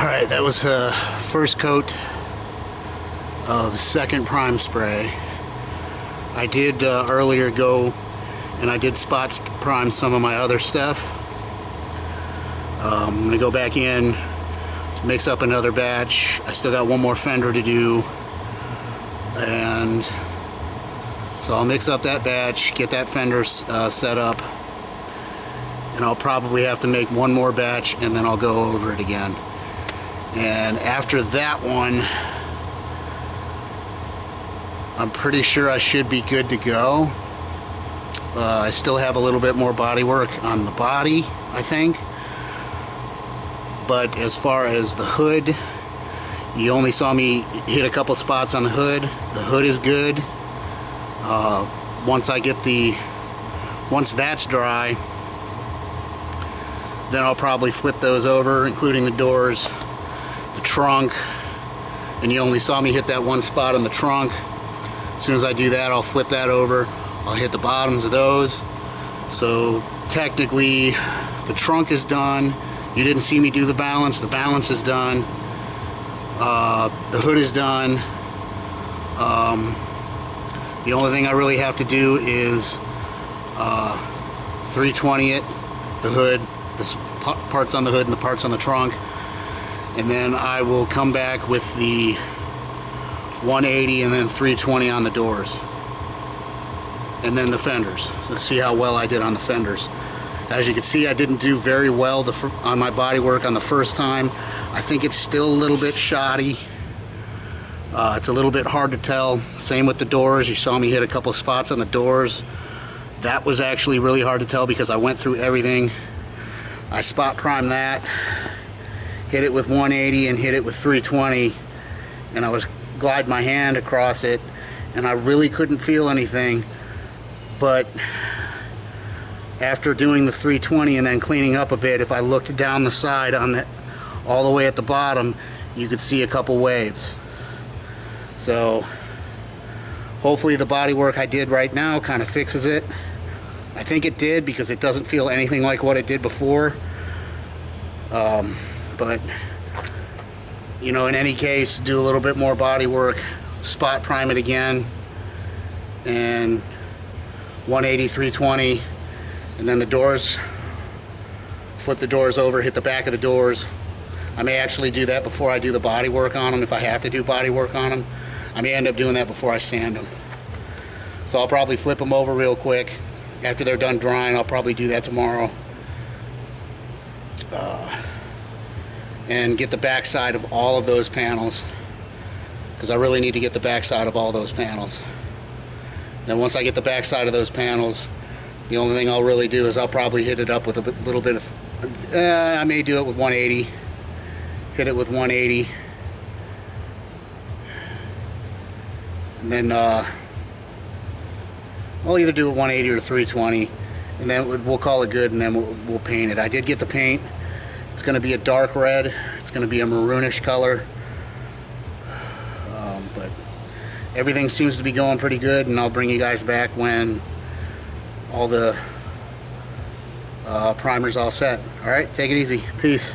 Alright, that was first coat of second prime spray. I did earlier go and I did spot prime some of my other stuff. I'm going to go back in, mix up another batch. I still got one more fender to do, and so I'll mix up that batch, get that fender set up, and I'll probably have to make one more batch and then I'll go over it again. And after that one, I'm pretty sure I should be good to go. I still have a little bit more body work on the body, I think. But as far as the hood, you only saw me hit a couple spots on the hood. The hood is good. Once that's dry, then I'll probably flip those over, including the doors, the trunk, and you only saw me hit that one spot on the trunk. As soon as I do that, I'll flip that over. I'll hit the bottoms of those. So technically, the trunk is done. You didn't see me do the balance. The balance is done. The hood is done. The only thing I really have to do is 320 it, the hood, the parts on the hood and the parts on the trunk, and then I will come back with the 180 and then 320 on the doors, and then the fenders. Let's see how well I did on the fenders. As you can see, I didn't do very well on my body work on the first time. I think it's still a little bit shoddy. It's a little bit hard to tell. Same with the doors. You saw me hit a couple spots on the doors. That was actually really hard to tell because I went through everything. I spot primed that, hit it with 180 and hit it with 320, and I was glide my hand across it, and I really couldn't feel anything. But after doing the 320 and then cleaning up a bit, if I looked down the side on the all the way at the bottom, you could see a couple waves. So hopefully the body work I did right now kind of fixes it. I think it did, because it doesn't feel anything like what it did before. But you know, in any case, do a little bit more body work, spot prime it again, and 180, 320, and then the doors, flip the doors over, hit the back of the doors. I may actually do that before I do the body work on them. If I have to do body work on them, I may end up doing that before I sand them. So I'll probably flip them over real quick. After they're done drying, I'll probably do that tomorrow. And get the back side of all of those panels, because I really need to get the back side of all those panels. Then once I get the back side of those panels, the only thing I'll really do is I'll probably hit it up with a little bit of, I may do it with 180. Hit it with 180. And then I'll either do it 180 or 320, and then we'll call it good, and then we'll paint it. I did get the paint. It's going to be a dark red. It's going to be a maroonish color. But everything seems to be going pretty good, and I'll bring you guys back when all the primer's all set. Alright, take it easy. Peace.